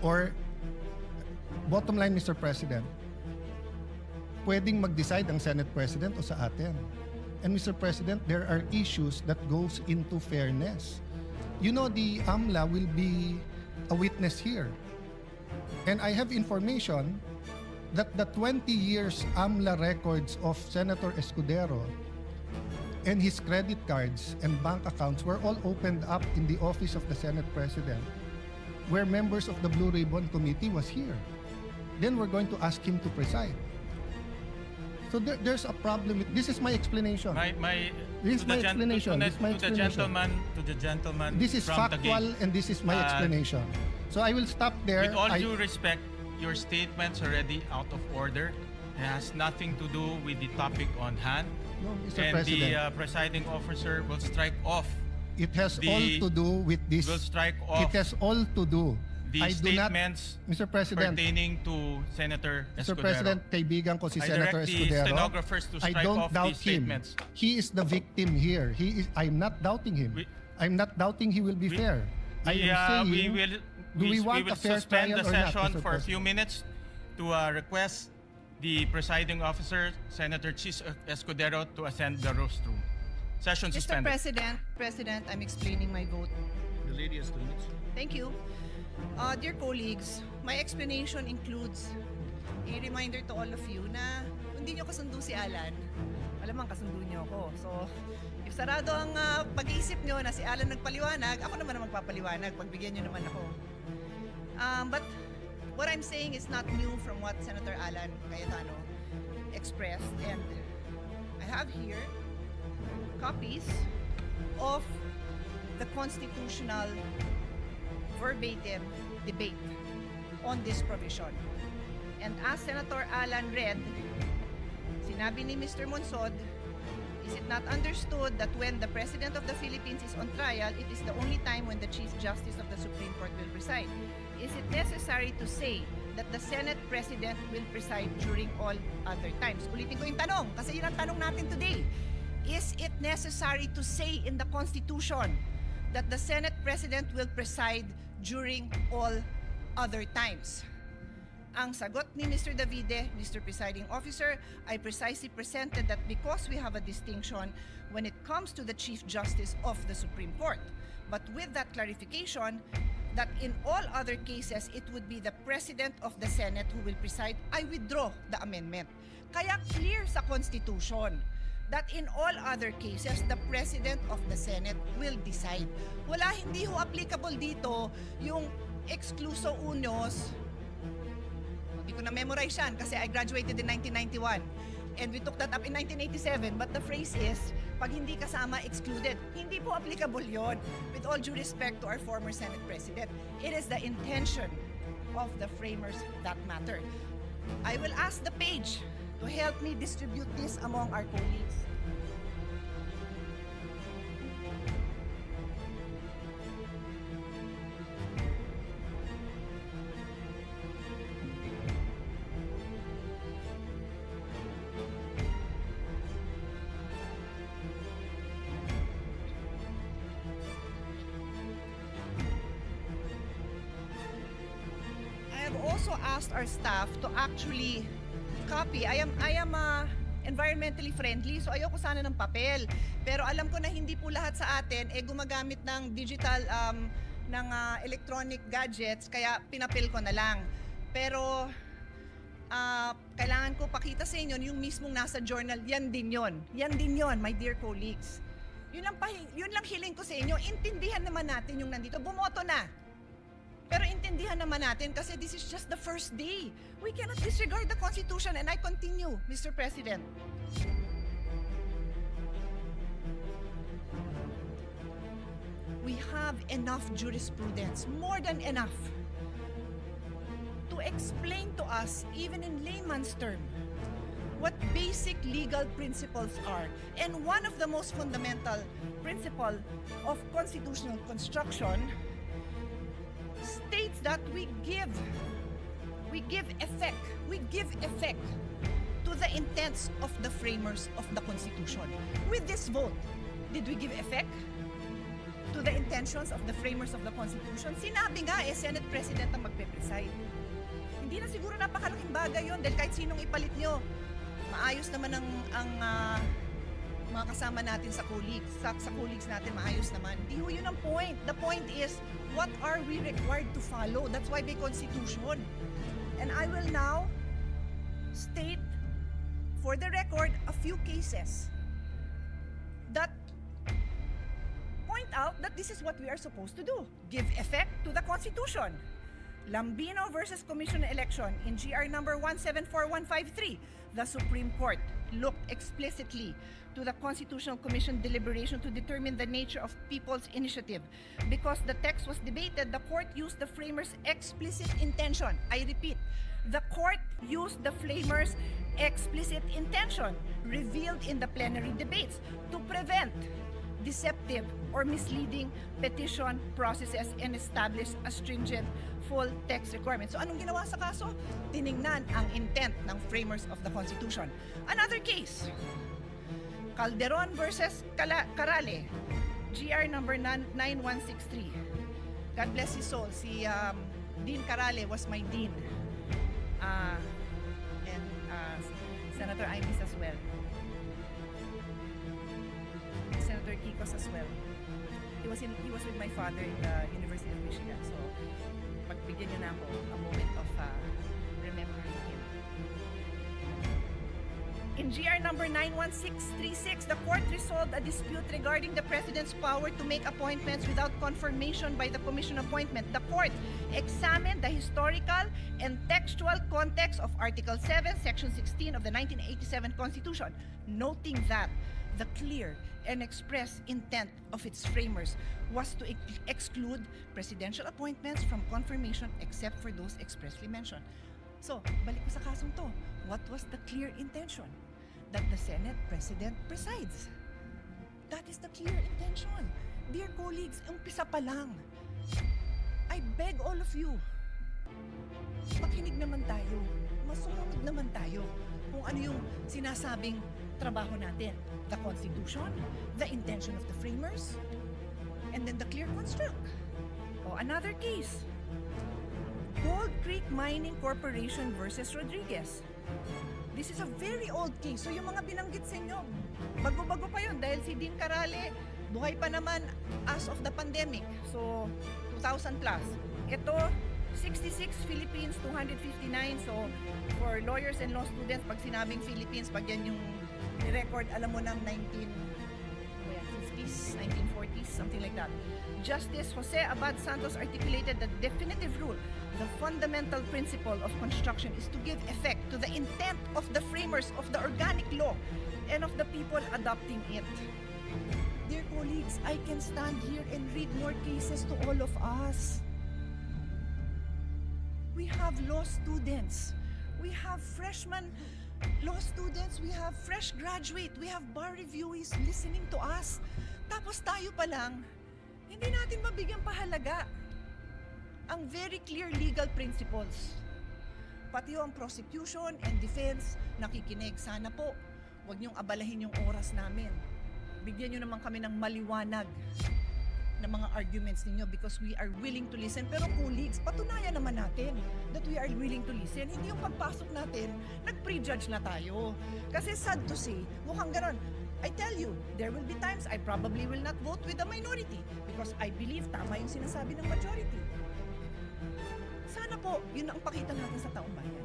Or, bottom line, Mr. President, pwedeng mag-decide ang Senate President o sa atin. And Mr. President, there are issues that goes into fairness. You know, the AMLA will be a witness here. And I have information that the 20 years AMLA records of Senator Escudero and his credit cards and bank accounts were all opened up in the office of the Senate President, where members of the Blue Ribbon Committee was here. Then we're going to ask him to preside. So there's a problem. This is my explanation. This is my explanation. To the gentleman. This is from factual, and this is my explanation. So I will stop there. With all due respect, your statement's already out of order. It has nothing to do with the topic on hand. No, Mr. And President. the presiding officer will strike off. It has all to do with this. Will strike off It has all to do. the I do not, statements Mr. President. pertaining to Senator Mr. Escudero. President, kaibigan ko si I Senator direct the Escudero. stenographers to I strike don't off doubt these him. statements. He is the victim here. I'm not doubting him. I'm not doubting he will be fair. I am saying, do we want a fair suspend trial the or not, session Mr. for a few President? minutes to request the presiding officer, Senator Chis Escudero, to ascend the rostrum. Session Mr. suspended. President, I'm explaining my vote. The lady has 2 minutes. Thank you. Dear colleagues, my explanation includes a reminder to all of you na kung hindi nyo kasundo si Alan, alamang kasundo nyo ako. So, if sarado ang pag-iisip nyo na si Alan nagpaliwanag, ako naman ang magpapaliwanag, pagbigyan nyo naman ako. But what I'm saying is not new from what Senator Alan Cayetano expressed. And I have here copies of the constitutional verbatim debate on this provision. And as Senator Alan read, sinabi ni Mr. Monsod, is it not understood that when the President of the Philippines is on trial, it is the only time when the Chief Justice of the Supreme Court will preside? Is it necessary to say that the Senate President will preside during all other times? Ulitin ko yung tanong, kasi yun ang tanong natin today. Is it necessary to say in the Constitution that the Senate President will preside during all other times? Ang sagot ni Mr. Davide, Mr. Presiding Officer, I precisely presented that because we have a distinction when it comes to the Chief Justice of the Supreme Court. But with that clarification, that in all other cases, it would be the President of the Senate who will preside, I withdraw the amendment. Kaya clear sa Constitution that in all other cases, the President of the Senate will decide. Wala, hindi ho applicable dito yung excluso unios. Hindi ko na-memorize yan kasi I graduated in 1991. And we took that up in 1987. But the phrase is, pag hindi kasama, excluded. Hindi po applicable yon. With all due respect to our former Senate President, it is the intention of the framers that matter. I will ask the page to help me distribute this among our colleagues. I have also asked our staff to actually copy. I am environmentally friendly, so ayoko sana ng papel. Pero alam ko na hindi po lahat sa atin gumagamit ng digital ng electronic gadgets, kaya pinapil ko na lang. Pero kailangan ko pakita sa inyo yung mismong nasa journal. Yan din yon. Yan din yon, my dear colleagues. Yun lang hiling ko sa inyo. Intindihan naman natin yung nandito. Bumoto na. Pero intindihan naman natin kasi this is just the first day. We cannot disregard the Constitution, and I continue, Mr. President. We have enough jurisprudence, more than enough, to explain to us, even in layman's term, what basic legal principles are. And one of the most fundamental principles of constitutional construction states that we give effect to the intents of the framers of the Constitution. With this vote, did we give effect to to the intentions of the framers of the Constitution. Sinabi nga Senate President ang magpe-preside. Hindi na siguro napakalaking bagay yon dahil kahit sinong ipalit nyo, maayos naman ang mga kasama natin sa colleagues. Sa colleagues natin, maayos naman. Di ho yun ang point. The point is, what are we required to follow? That's why may Constitution. And I will now state, for the record, a few cases that point out that this is what we are supposed to do. Give effect to the Constitution. Lambino versus Commission Election in GR number 174153, the Supreme Court looked explicitly to the Constitutional Commission deliberation to determine the nature of people's initiative. Because the text was debated, the court used the framers' explicit intention. I repeat, the court used the framers' explicit intention revealed in the plenary debates to prevent deceptive or misleading petition processes and establish a stringent full text requirement. So anong ginawa sa kaso? Tiningnan ang intent ng framers of the Constitution. Another case, Calderon versus Carale, GR number 9163. God bless his soul. Si Dean Carale was my dean. And Senator Imes as well. Senator Kikos as well. He was with my father in the University of Michigan. So, pagbigyan niyo na ako a moment of remembering him. In GR number 91636, the court resolved a dispute regarding the President's power to make appointments without confirmation by the Commission appointment. The court examined the historical and textual context of Article 7, Section 16 of the 1987 Constitution, noting that the clear and express intent of its framers was to exclude presidential appointments from confirmation except for those expressly mentioned. So, balik ko sa kasong to. What was the clear intention? That the Senate President presides. That is the clear intention. Dear colleagues, umpisa pa lang. I beg all of you, makinig naman tayo. Masunod naman tayo kung ano yung sinasabing trabaho natin. The Constitution, the intention of the framers, and then the clear construct. O, another case. Gold Creek Mining Corporation versus Rodriguez. This is a very old case. So yung mga binanggit sa inyo, bago-bago pa yun dahil si Dean Carale, buhay pa naman as of the pandemic. So, 2000 plus. Ito, 66 Philippines, 259. So, for lawyers and law students, pag sinabing Philippines, pag yan yung record, alam mo ng 1950s, 1940s, something like that. Justice Jose Abad Santos articulated the definitive rule. The fundamental principle of construction is to give effect to the intent of the framers of the organic law and of the people adopting it. Dear colleagues, I can stand here and read more cases to all of us. We have law students. We have freshman law students. We have fresh graduate. We have bar reviewees listening to us. Tapos tayo pa lang, hindi natin mabigyan pahalaga ang very clear legal principles. Pati yung prosecution and defense, nakikinig. Sana po, huwag niyong abalahin yung oras namin. Bigyan niyo naman kami ng maliwanag na mga arguments ninyo because we are willing to listen. Pero colleagues, patunayan naman natin that we are willing to listen. Hindi yung pagpasok natin, nag-prejudge na tayo. Kasi sad to say, mukhang ganon. I tell you, there will be times I probably will not vote with the minority because I believe tama yung sinasabi ng majority. Sana po, yun ang pakita natin sa taong bayan.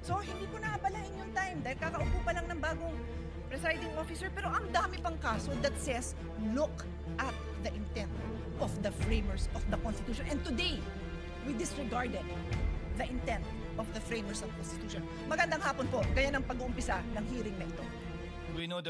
So, hindi ko naabalahin yung time dahil kakaupo pa lang ng bagong presiding officer, pero ang dami pang kaso that says, look at the intent of the framers of the Constitution. And today, we disregarded the intent of the framers of the Constitution. Magandang hapon po, kaya ng pag-uumpisa ng hearing na ito. We know the